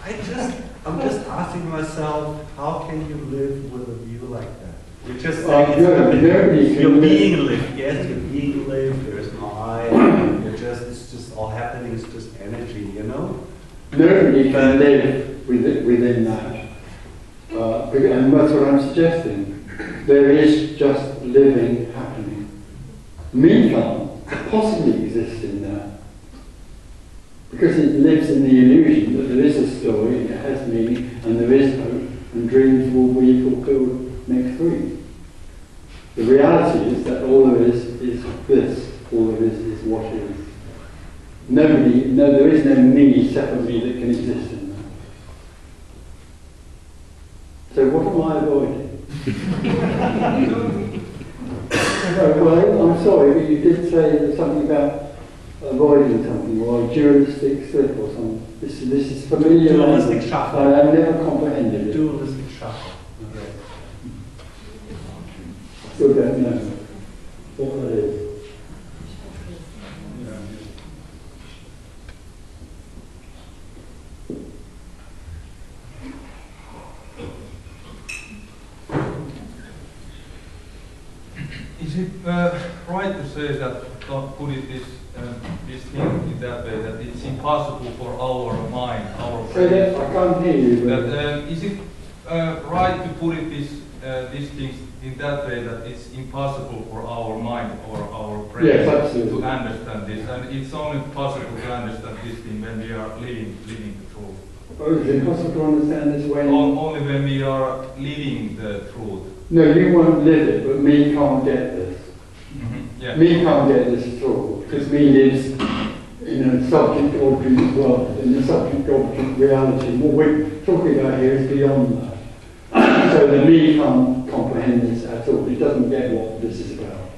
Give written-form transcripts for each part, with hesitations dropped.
I'm just asking myself, how can you live with a view like that? You're just saying you're being lived. Yes, you're being lived. There's no I. It's just all happening. It's just energy, you know. Nobody can live within that, and that's what I'm suggesting. There is just living happening. Me can't possibly exist in that. Because it lives in the illusion that there is a story, it has meaning, and there is hope, and dreams will be fulfilled next week. The reality is that all there is this, all there is what is. There is no me, separate me, that can exist in that. So what am I avoiding? Well, I'm sorry, but you did say something about avoiding something, or a dualistic slip or something. This is familiar. Dualistic shuffle. I've never comprehended it. Dualistic shuffle. Yes. Still don't know what that is. Is it right to say that, don't put it this thing in that way, that it's impossible for our mind, our brain? So I can't hear you. That, is it right to put it these things in that way, that it's impossible for our mind or our brain to understand this, and it's only possible to understand this thing when we are living the truth? Oh, is it impossible to understand this way? Only when we are living the truth. No, you won't live it, but me can't get this. Yeah. Me can't get this at all, because me lives in a subject-object world, in a subject-object reality. What we're talking about here is beyond that. So the me can't comprehend this at all. It doesn't get what this is about.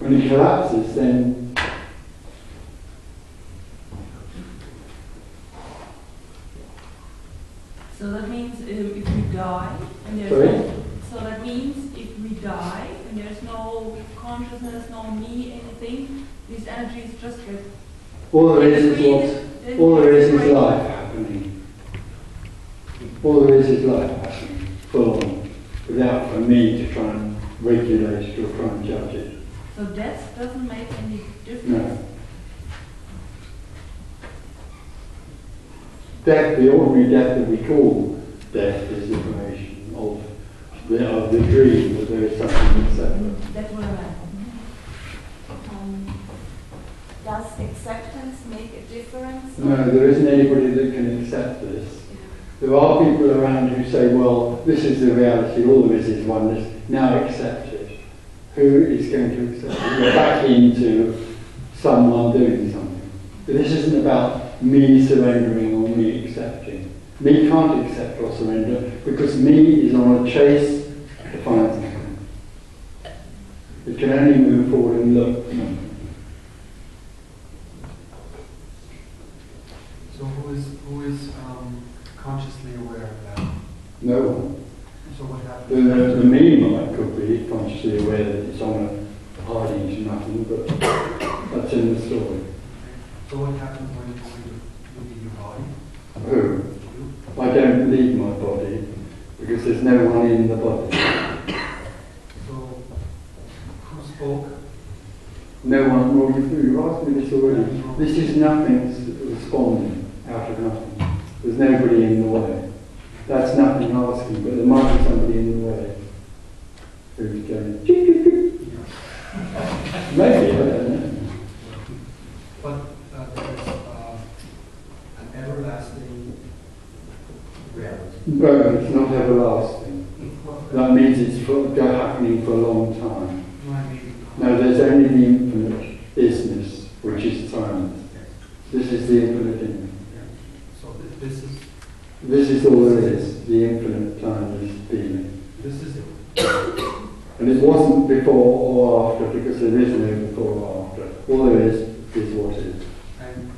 When it collapses, then so that means if we die, and there's so that means if we die and there's no consciousness, no me, anything, this energy is just good. All there is life happening. All there is life happening, full on, without for me to try and regulate it or try and judge it. So death doesn't make any difference? No. Death, the ordinary death that we call death, is information of the dream that there is something that's separate. That's what I meant. Does acceptance make a difference? No, there isn't anybody that can accept this. There are people around who say, well, this is the reality, all there is oneness, now accept it. Who is going to accept it? We're back into someone doing something. But this isn't about me surrendering or me accepting. Me can't accept or surrender because me is on a chase to find something. It can only move forward and look. So who is consciously aware of that? No one. So what happens? The me mind could be consciously aware that it's on a hiding to nothing, but that's in the story. So what happens when you leave your body? Who? I don't leave my body because there's no one in the body. So who spoke? No one. Well, you've asked me this already. This is nothing responding out of nothing. There's nobody in the way. That's nothing asking, but there might be somebody in the way who's going. Maybe, I don't know. But there's an everlasting reality. No, it's not everlasting. That means it's happening for a long time. No, there's only the infinite isness, which is timeless. This is the infinite image. So this is... This is all there is, the infinite timeless being. This is it. And it wasn't before or after, because there is no before or after. All there is what is. And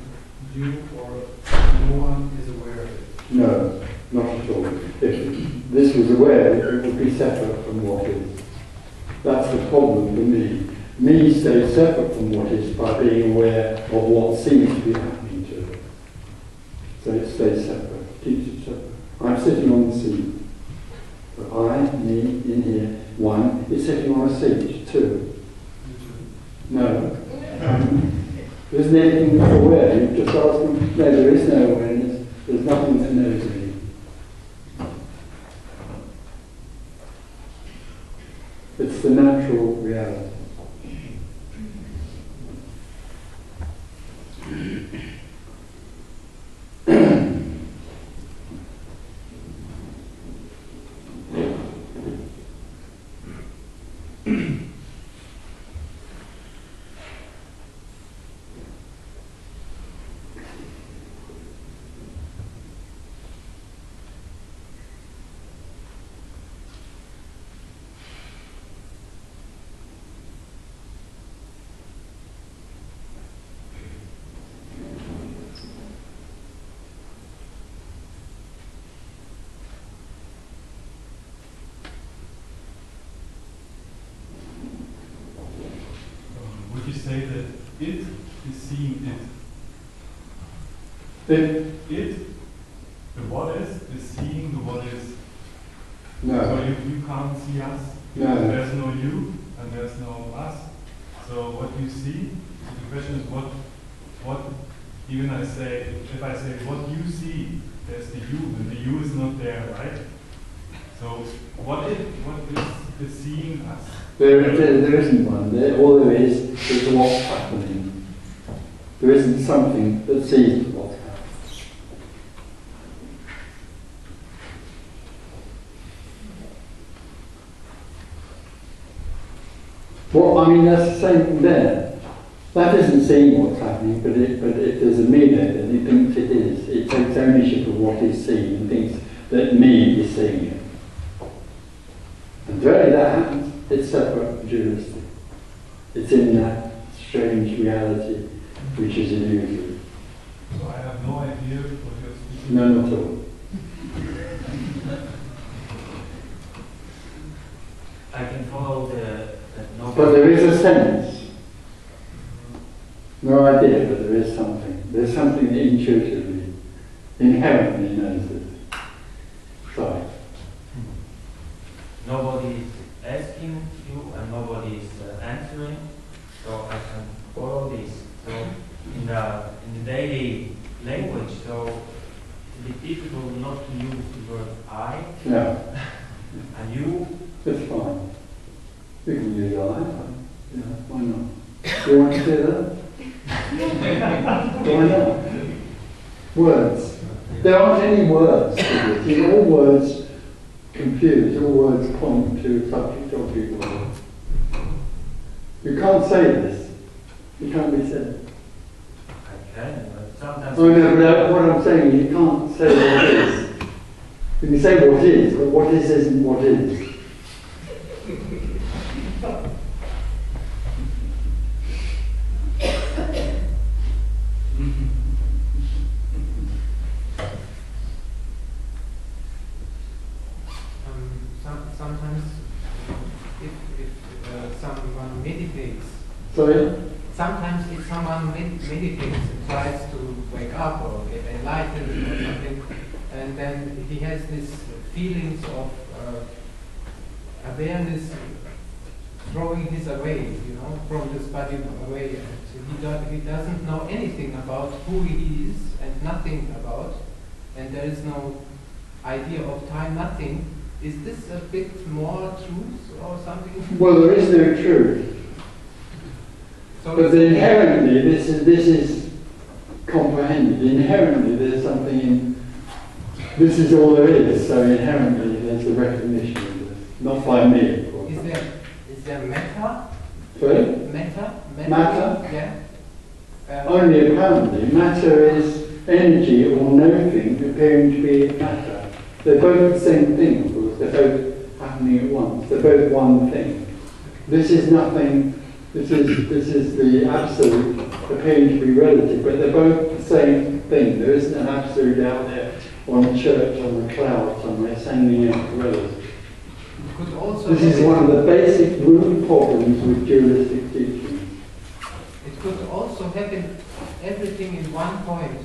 you or no one is aware of it? No, not at all. If this was aware, it would be separate from what is. That's the problem for me. Me stays separate from what is by being aware of what seems to be happening to it. I'm sitting on the seat. But I, me, in here, one is sitting on a seat, two. No. There isn't anything that's aware. You just ask them, no, there is no awareness. There's nothing that knows me. It's the natural reality. Would you say that it is seeing it? It, the what is seeing the what is. No. So you can't see us. No. There's no you and there's no us. So what you see, so the question is what even if I say what you see, there's the you, and the you is not there, right? So what is the seeing us? There isn't one. All there is what's happening. There isn't something that sees what's happening. Well, I mean, that's the same thing there. That isn't seeing what's happening, but if there's a me there, then it thinks it is. It takes ownership of what is seen and thinks that me is seeing it. And really that happens. It's separate, dualistic. It's in that strange reality which is illusory. So I have no idea what you're speaking. No, not at all. I can follow that nobody. But there is a sense. No idea, but there is something. There's something that intuitively, inherently knows it. Sorry. Nobody is asking you and nobody is answering, so I can follow this. So in the daily language, so it's a bit difficult not to use the word I Yeah, and you. it's fine. You can use I. Yeah, why not? Do you want to do that? Why not? Words. There aren't any words to this. You know, all words confuse, all words point to subject object word. You can't say this. It can't be said. I can, but sometimes. Oh no, but what I'm saying is you can't say what is. You can say what is, but what is isn't what is. Sometimes, if someone meditates. Sorry? Sometimes if someone meditates and tries to wake up or get enlightened or something, and then he has these feelings of awareness throwing his away, from this body away. And he doesn't know anything about who he is and nothing about, and there is no idea of time, nothing. Is this a bit more truth or something? Well, there is no truth. So But inherently, this is comprehended. Inherently, there's something in. This is all there is. So inherently, there's the recognition of this. Not by me, of course. Is there matter? Sorry? Matter? Matter? Yeah. Only apparently. Matter is energy or nothing appearing to be matter. They're both the same thing, of course. They're both happening at once. They're both one thing. This is nothing. This is the absolute appearing to be relative, but they're both the same thing. There isn't an absolute out there on a church, on a cloud somewhere, sending out the relative. Could also This is one of the basic root problems with dualistic teaching. It could also happen everything in one point.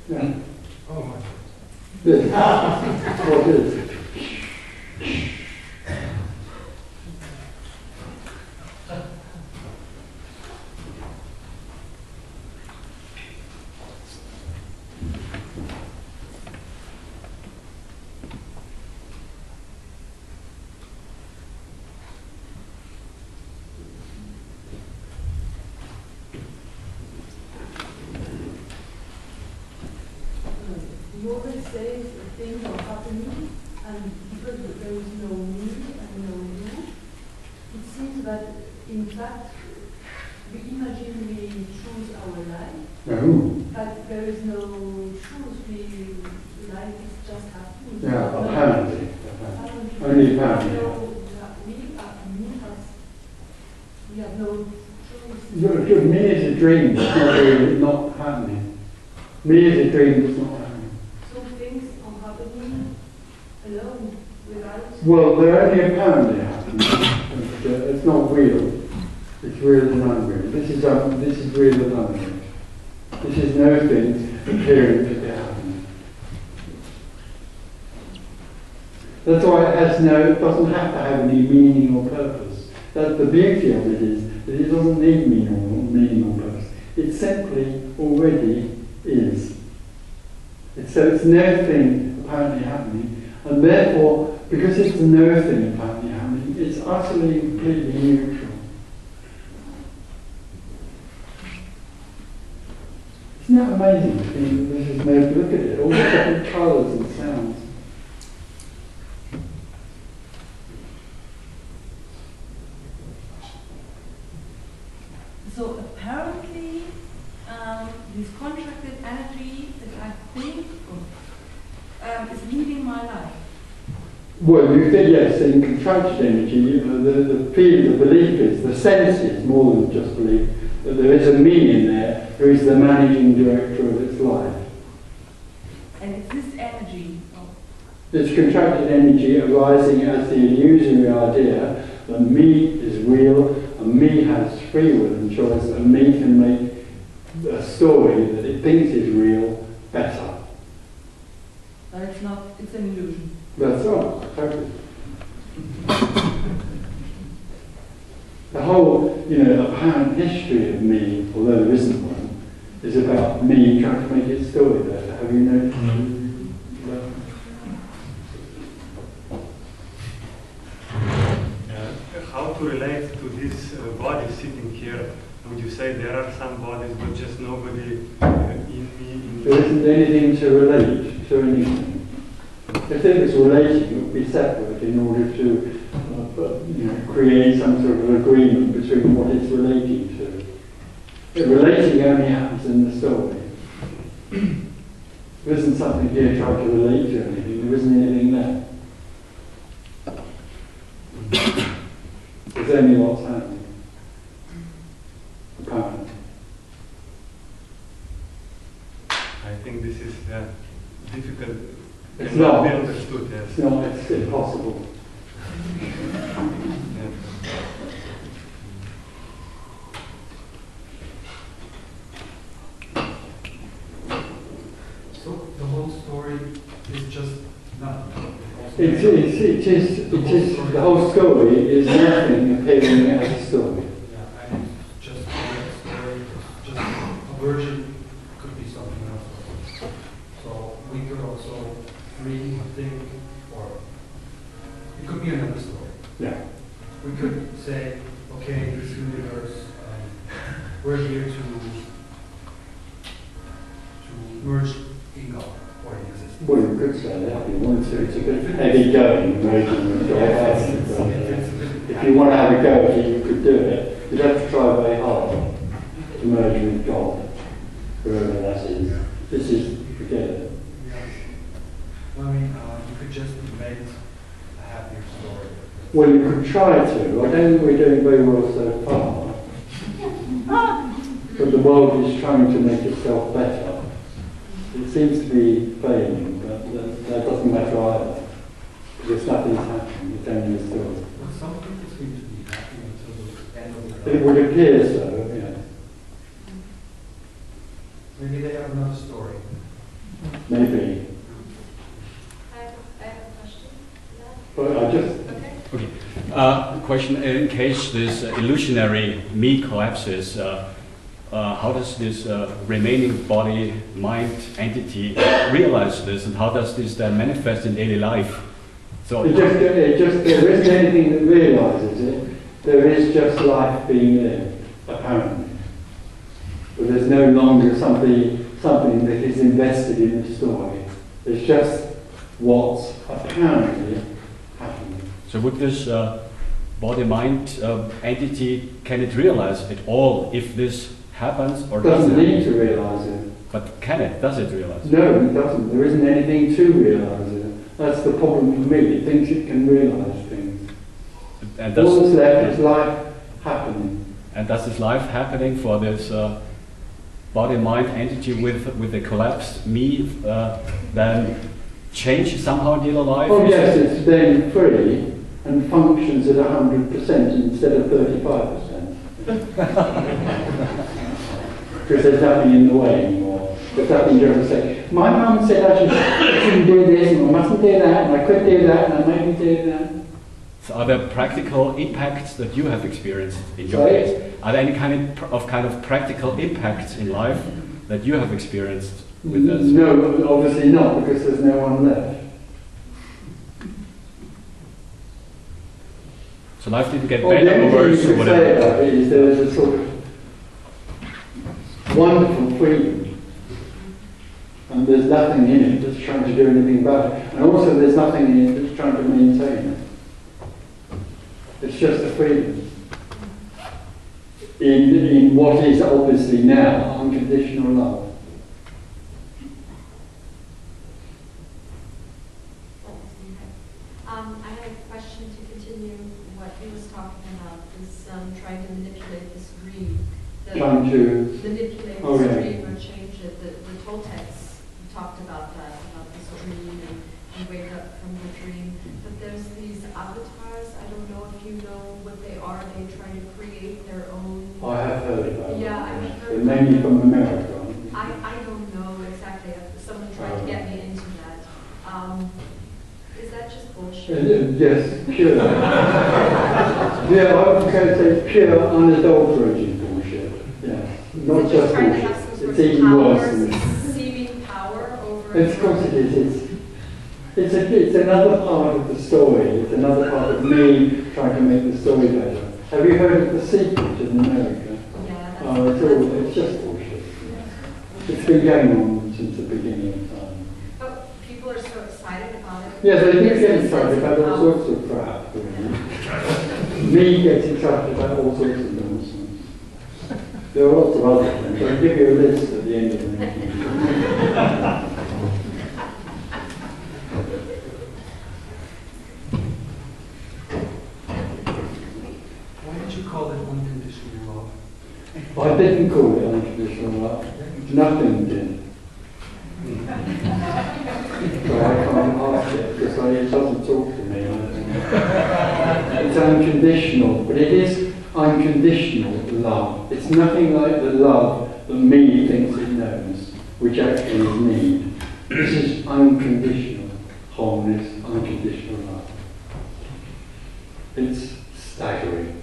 Yeah. Oh my. This. What is? You always say things are happening, and because there is no me and no you, it seems that in fact we imagine we choose our life, but there is no truth. Life is just happening. Yeah, apparently. Only apparently. We have no choice. Me is a dream that's not happening. Me is a dream that's not happening. So things are happening alone, without... Well, they're only apparently happening. It's not real. It's real and unreal. This is real and unreal. This is no things appearing to be happening. That's why it doesn't have to have any meaning or purpose. That's the beauty of it, is that it doesn't need meaning or purpose. It simply already is. So it's no thing apparently happening, and therefore, because it's no thing apparently happening, it's utterly, completely neutral. Isn't that amazing? This is no, look at it, all the different colours and sounds. So apparently, this contracted energy that I think is leading my life. Well, you think, yes, in contracted energy, the feeling, the belief is, the sense is, more than just belief, that there is a me in there who is the managing director of its life. And it's this energy. It's contracted energy arising as the illusory idea that me is real, and me has free will and choice, and me can make a story that it thinks is real better. But it's not, it's an illusion. That's right, totally. The whole, apparent history of me, although there isn't one, is about me trying to make its story better. Have you noticed? How to relate to this body sitting here? Would you say there are some bodies, but just nobody in me? There isn't anything to relate to anything. If it was relating, it would be separate in order to create some sort of agreement between what it's relating to. But relating only happens in the story. There isn't something here trying to relate to anything. There isn't anything there. There's only what's happening. Apparently. I think this is difficult. It's Cannot not. be understood. Yes. It's not. It's impossible. So the whole story is just nothing. It is. The whole story is nothing appearing as a story. Yeah, and just a story, just a version could be something else. So we could also read, think, or it could be another story. Yeah. We could say, okay, this universe, we're here to merge in God or in existence. Well, you could say that if you want to. It's a bit heavy going, if you want to have a go at it, you could do it. You'd have to try very hard to merge with God, whoever that is. This is, forget it. Yeah. Well, I mean, you could just make a happier story. Well, you could try to. I don't think we're doing very well so far. But the world is trying to make itself better. It seems to be failing, but that doesn't matter either. Because nothing's happening, it's only a story. Well, some people seem to be happy until the end of their It life. would appear so, yes. Maybe they have another story. question, in case this illusionary me collapses, how does this remaining body, mind entity realize this, and how does this then manifest in daily life? So there isn't anything that realizes it. There is just life being lived, apparently. But there's no longer something that is invested in the story. It's just what's apparently happening. So would this body-mind entity, can it realize it all if this happens, or doesn't need to realize it? But can it? Does it realize it? No, it doesn't. There isn't anything to realize it. That's the problem for me. It thinks it can realize things. And all that's left is life happening. And does this life happening for this body-mind entity with the collapsed me then change somehow in daily life? Oh yes, it's then free and functions at 100% instead of 35%. Because there's nothing in the way anymore. There's nothing to say. My mum said I shouldn't do this and I mustn't do that and I could do that and I maybe do that. So are there practical impacts that you have experienced in your case? Are there any kind of practical impacts in life that you have experienced with this? No, obviously not, because there's no one left. So life didn't get better or worse or whatever? The only thing you can say about it is there is a sort of wonderful freedom, and there's nothing in it that's trying to do anything about it, and also there's nothing in it that's trying to maintain it. It's just a freedom in what is obviously now unconditional love. I had a question to continue what he was talking about, this trying to manipulate this dream. Trying to manipulate this dream or change it. The Toltecs talked about that, about this dream and you wake up from the dream. But there's these avatars, I don't know if you know what they are, they try to create their own. I have heard about them. Yeah, I've heard. They're mainly from America. I don't know exactly. Someone tried to get me into that. Is that just bullshit? Yes, pure. Yeah, I was going to say pure, unadulterated bullshit. Yeah, not just trying bullshit. To have some sort it's of even worse than power, seeming power over. Of course it is. It's another part of the story. It's another part of me trying to make the story better. Have you heard of The Secret in America? Yeah, it's just bullshit. It's been going on since the beginning of time. But people are so excited about it. Yes, they do get excited about all sorts of crap. Me gets excited about all sorts of nonsense. There are lots of other things. I'll give you a list at the end of the meeting. Why did you call it unconditional love? I didn't call it unconditional love. Nothing did. So I can't ask it because it doesn't talk to me. It's unconditional, but it is unconditional love. It's nothing like the love that me thinks it knows, which actually is need. This is unconditional wholeness, unconditional love. It's staggering.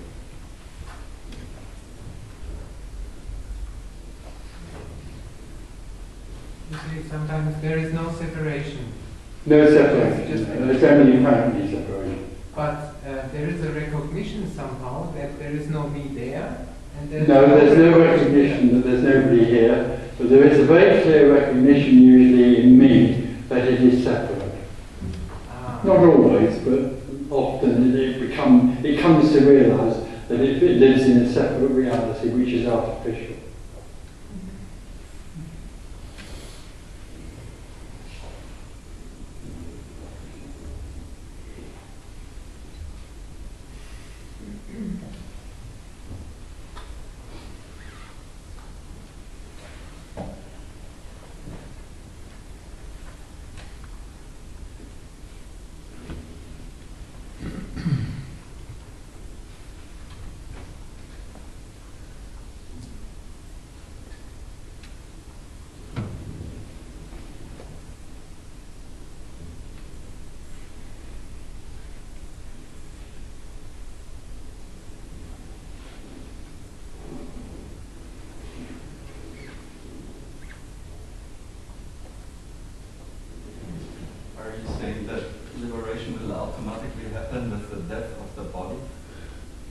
You see, sometimes there is no separation. No separation. There's only apparently separation. But there is a recognition somehow that there is no me there. And there's there's no recognition that there's nobody here, but there is a very clear recognition usually in me that it is separate. Not always, but often it comes to realise that it lives in a separate reality which is artificial.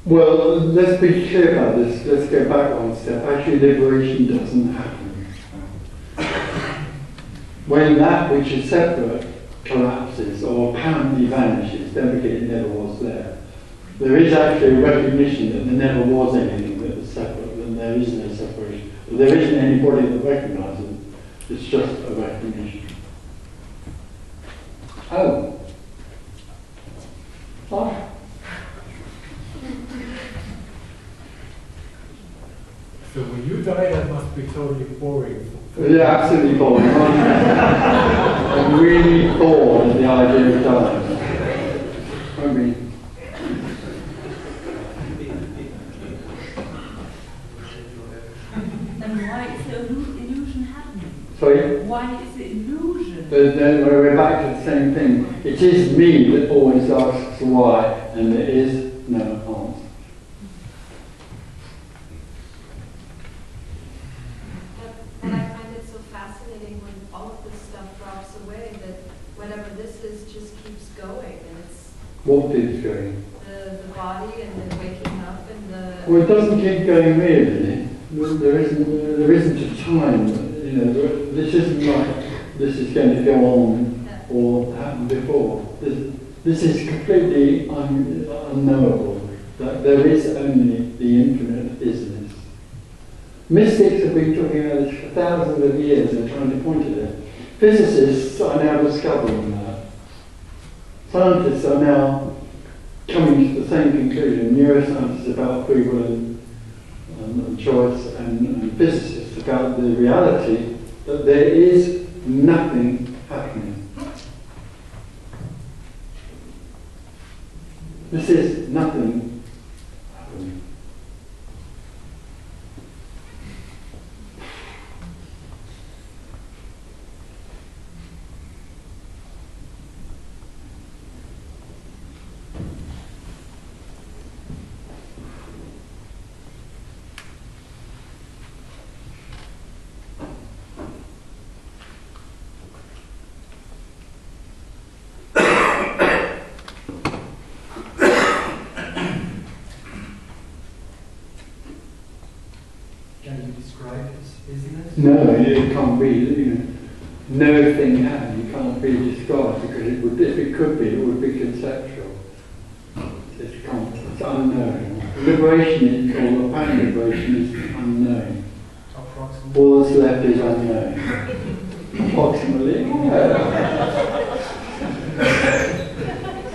Well, let's be clear about this. Let's go back one step. Actually, liberation doesn't happen. When that which is separate collapses or apparently vanishes, don't forget it never was there. There is actually a recognition that there never was anything that was separate, and there is no separation. There isn't anybody that recognises it. It's just a recognition. Oh. Oh. So when you die, that must be totally boring. Yeah, absolutely boring. I'm really bored at the idea of dying. I mean, And why is the illusion happening? sorry? Why is the illusion? Then we're back to the same thing. It is me that always asks why, and there is no answer. But I find it so fascinating when all of this stuff drops away that whatever this is just keeps going, and it's What is going? the body and the waking up and the. Well, it doesn't keep going really. There isn't a time. You know, this isn't like this is going to go on or happen before. This is completely unknowable. That there is only the infinite isnness. Mystics have been talking about this for thousands of years and trying to point at it. Physicists are now discovering that. Scientists are now coming to the same conclusion. Neuroscientists about free will and choice, and physicists about the reality that there is nothing happening. This is nothing happening. No, you can't be, no thing happening, you can't be described because it would, if it could be, it would be conceptual. It's unknown. Liberation is, or apparent liberation is unknown. All that's left is unknown. Approximately?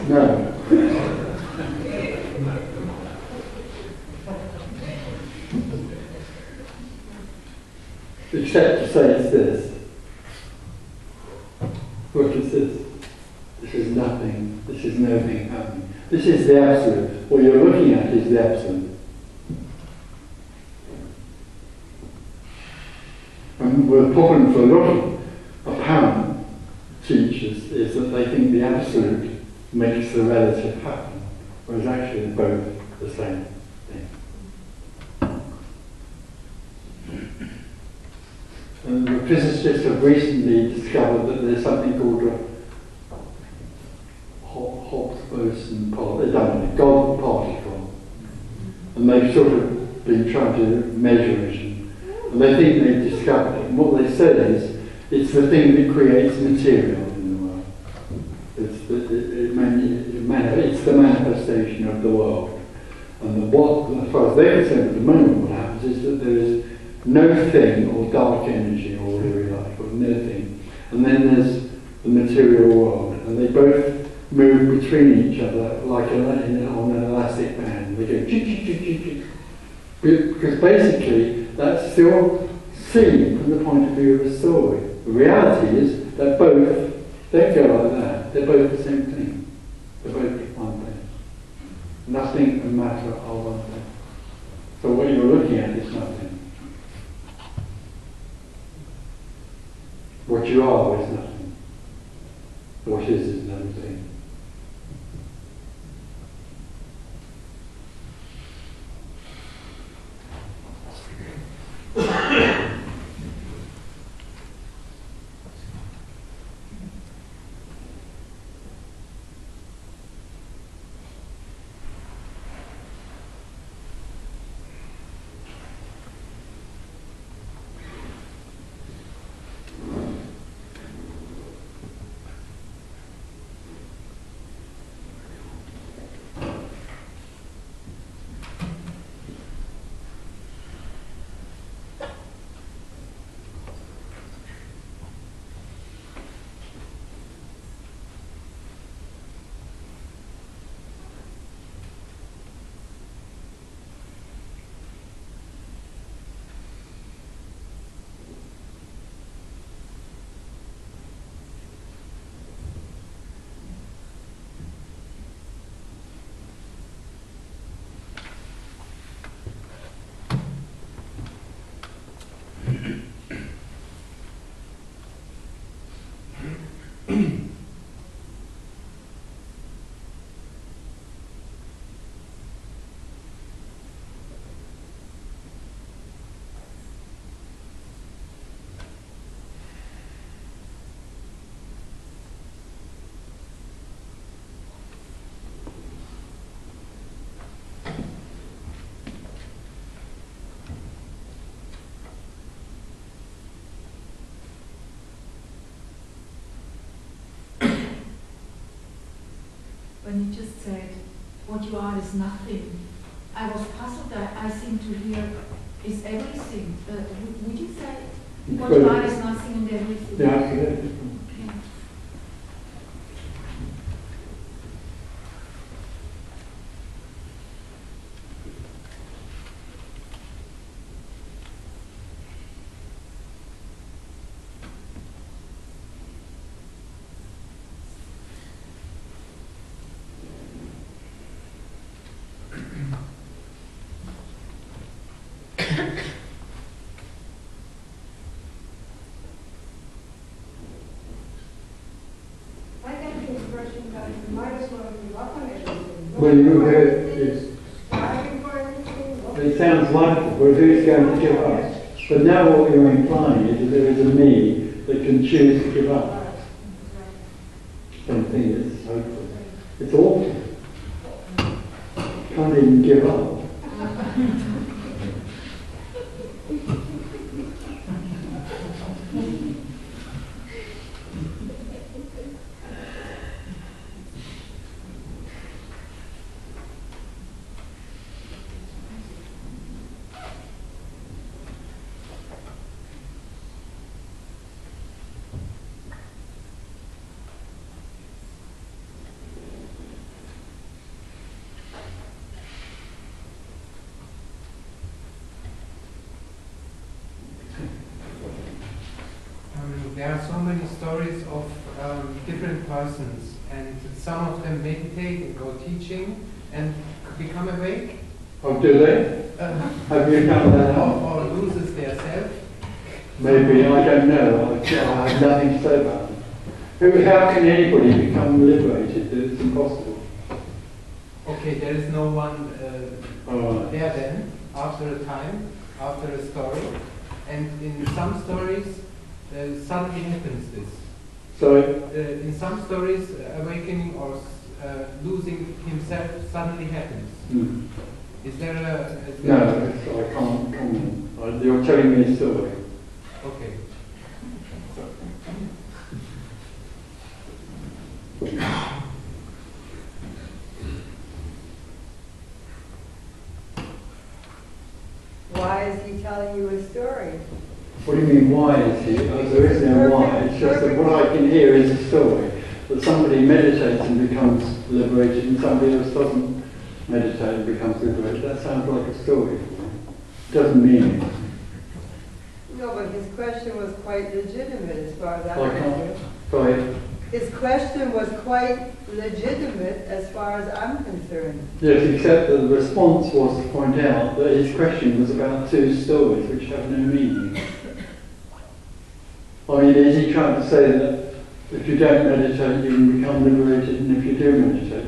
No. Except to say it's this. What is this? This is nothing. This is nothing happening. This is the absolute. What you're looking at is the absolute. And the problem for a lot of apparent teachers is that they think the absolute makes the relative happen, whereas actually they're both the same thing. And the physicists have recently discovered that there's something called a Higgs-boson God particle. And they've sort of been trying to measure it. And they think they've discovered it. And what they said is, it's the thing that creates material in the world. It's the manifestation of the world. And as far as they're concerned at the moment, what happens is that there is no thing, or dark energy, or whatever you like, or no thing. And then there's the material world. And they both move between each other like on an elastic band. They go chick, chick, chick, chick, chick. Because basically, that's still seen from the point of view of the story. The reality is that both don't go like that. They're both the same thing. They're both one thing. Nothing and matter are one thing. So what you're looking at is nothing. What you are is nothing. What is nothing. When you just said, what you are is nothing, I was puzzled. I seem to hear, is everything. Would you say, what you are is nothing and everything? Yeah, absolutely. Okay. Well, you heard it. It sounds wonderful, but who's going to give up? But now what you're implying is that there is a me that can choose to give up. Something that's hopeless. It's awful. Can't even give up. There are so many stories of different persons, and some of them meditate and go teaching and become awake. Oh, do they? Have you done that? Or loses their self. Maybe, I don't know. I have nothing to say about it. How can anybody become liberated? It's impossible. Okay, there is no one there then, after a time, after a story. And in some stories, suddenly happens this. So, in some stories, awakening or losing himself suddenly happens. Mm. Is there a... No, I can't comment. You're telling me a story. Okay. Why is he telling you a story? What do you mean, why is he? There is no why. It's just that what I can hear is a story. That somebody meditates and becomes liberated and somebody else doesn't meditate and becomes liberated. That sounds like a story for me. It doesn't mean anything. No, but his question was quite legitimate as far as I I'm can't. concerned. Sorry. His question was quite legitimate as far as I'm concerned. Yes, except that the response was to point out that his question was about two stories which have no meaning. I mean, is he trying to say that if you don't meditate, you can become liberated, and if you do meditate,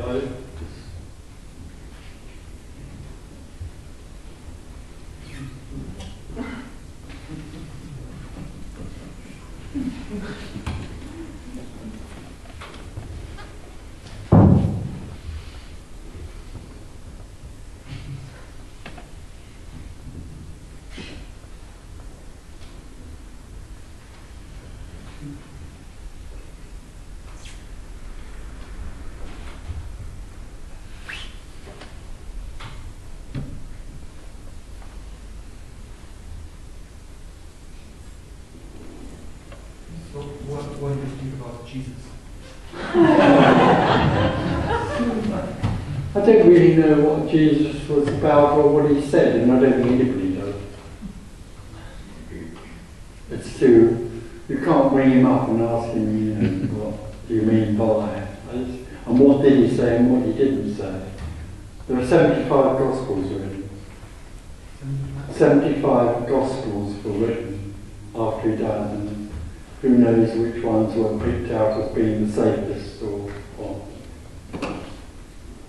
So what do you think about Jesus? I don't really know what Jesus was about or what he said, and I don't think anybody does. It's too, you can't bring him up and ask him, you know, what do you mean by it? And what did he say and what he didn't say. There are 75 Gospels written. 75 Gospels were written after he died. And who knows which ones were picked out as being the safest or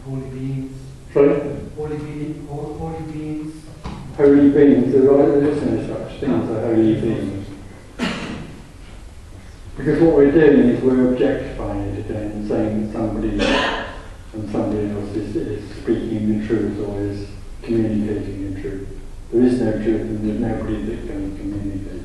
Holy beings. Sorry? Holy beings. Holy beings, there is no such thing as a holy being. Because what we're doing is we're objectifying it again, saying that somebody else is speaking the truth or is communicating the truth. There is no truth and there's nobody that can communicate.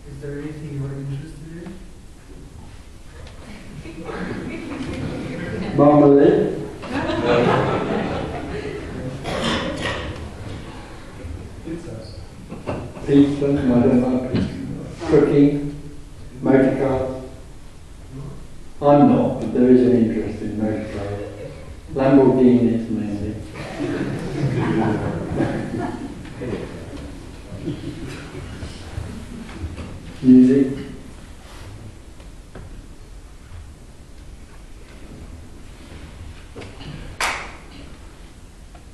Is there anything you're interested in? Marmalade? Pizza? No, I don't like pizza. Cooking? Motor cars? I'm not, but there is an interest in motor cars. Lamborghinis mainly. Music?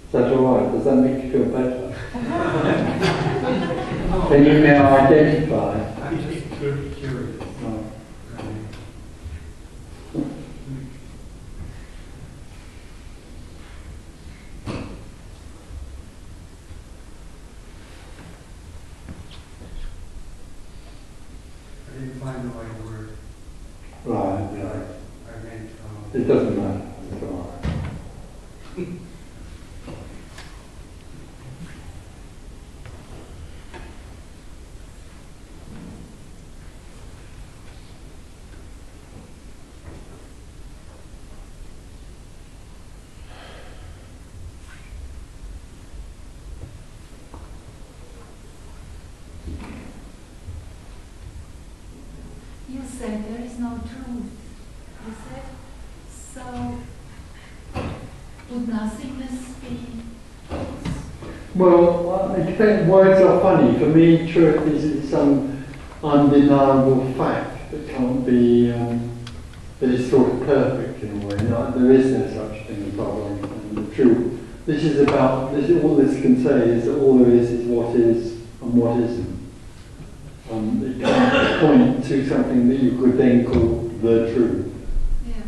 Is that alright? Does that make you feel better? Can you now identify? I'm just curious. Right. I didn't find the right word. Right, right. I meant, It doesn't matter. It's alright. You said there is no truth. You said, so would nothingness be? Well, it depends. Words are funny. For me, truth is some undeniable fact that can't be, that is sort of perfect in a way. No, there is no such thing as following the truth. This is about, all this can say is that all there is what is and what isn't. It can't point to something that you could then call the truth. Yeah.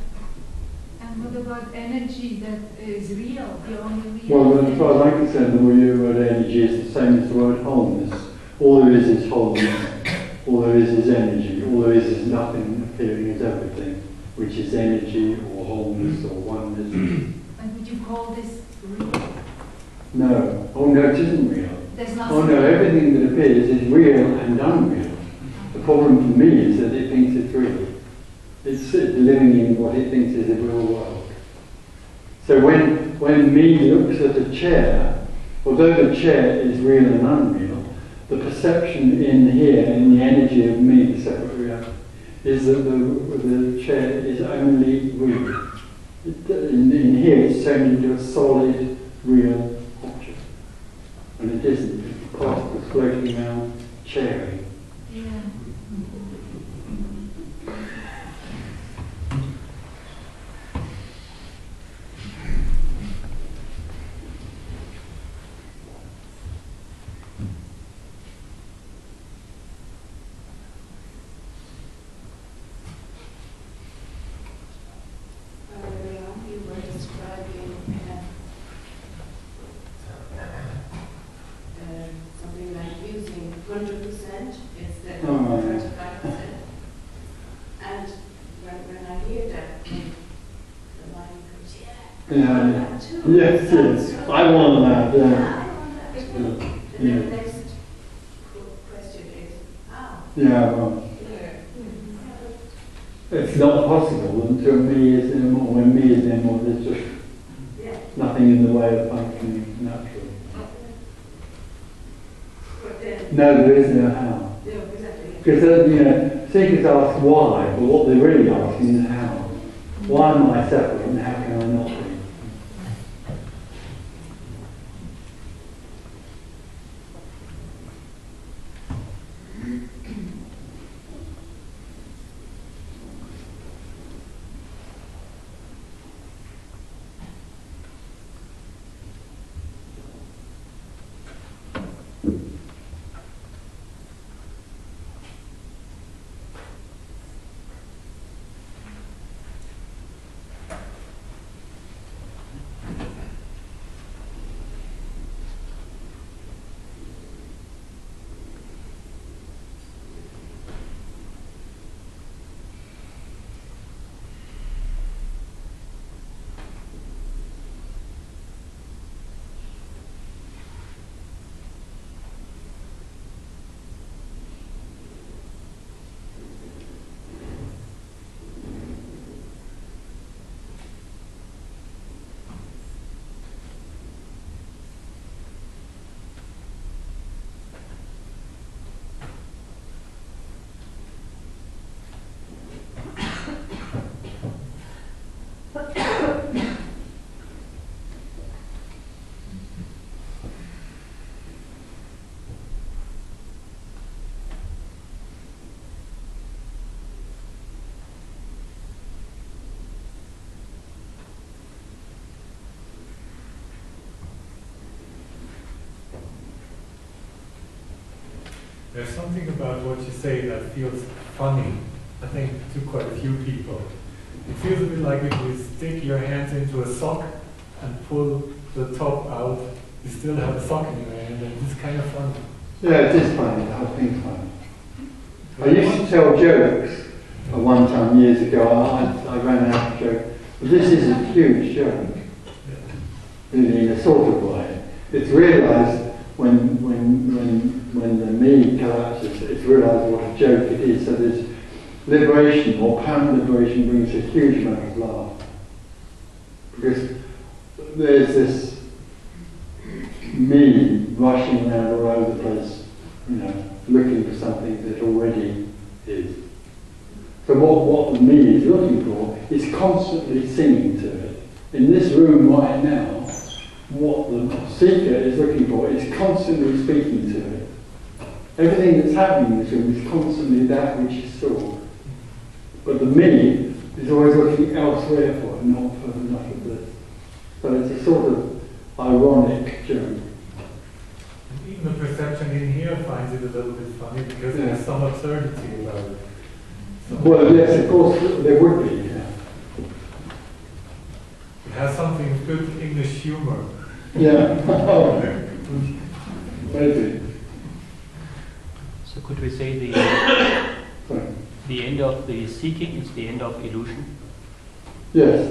And what about energy that is real, the only real? Well, as far as I'm concerned, the word energy is the same as the word wholeness. All there is wholeness. All there is energy. All there is nothing appearing as everything, which is energy or wholeness or oneness. And would you call this real? No. Oh no, it isn't real. There's nothing. Oh no, everything that appears is real and unreal. The problem for me is that it thinks it's real. It's living in what it thinks is a real world. So when me looks at a chair, although the chair is real and unreal, the perception in here, in the energy of me, the separate reality, is that the chair is only real. In here it's turned into a solid, real object. And it isn't. It's particles floating around, chairing. Yeah. You were describing something like using 100% instead of 35%. Yeah. Yes, yes. I want that, yeah. The next question is how? Yeah, well, it's not possible until me is in, or when me is in, or there's just nothing in the way of functioning naturally. No, there is no how. Because, you know, seekers ask why, but what they're really asking is how. Why am I separate and how can I not be? There's something about what you say that feels funny, I think, to quite a few people. It feels a bit like if you stick your hands into a sock and pull the top out, you still have a sock in your hand, and it's kind of funny. Yeah, it is funny, the whole thing's funny. I used to tell jokes at one time years ago. I ran out of jokes. But this is a huge joke, in a sort of way. It's realised when the me collapses, it's realised what a joke it is. So there's liberation, or apparent liberation, brings a huge amount of laugh. Because there's this me rushing around all over the place, you know, looking for something that already is. So what the me is looking for is constantly singing to it. In this room right now, what the seeker is looking for is constantly speaking to it. Everything that's happening in this room is constantly that which is sought. But the me is always looking elsewhere for it, not for enough of this. So it's a sort of ironic joke. Even the perception in here finds it a little bit funny because there's some absurdity about it. So well, yes, of course, there would be. Yeah. It has something of good English humor. Yeah. Maybe. So could we say the end of the seeking is the end of illusion? Yes.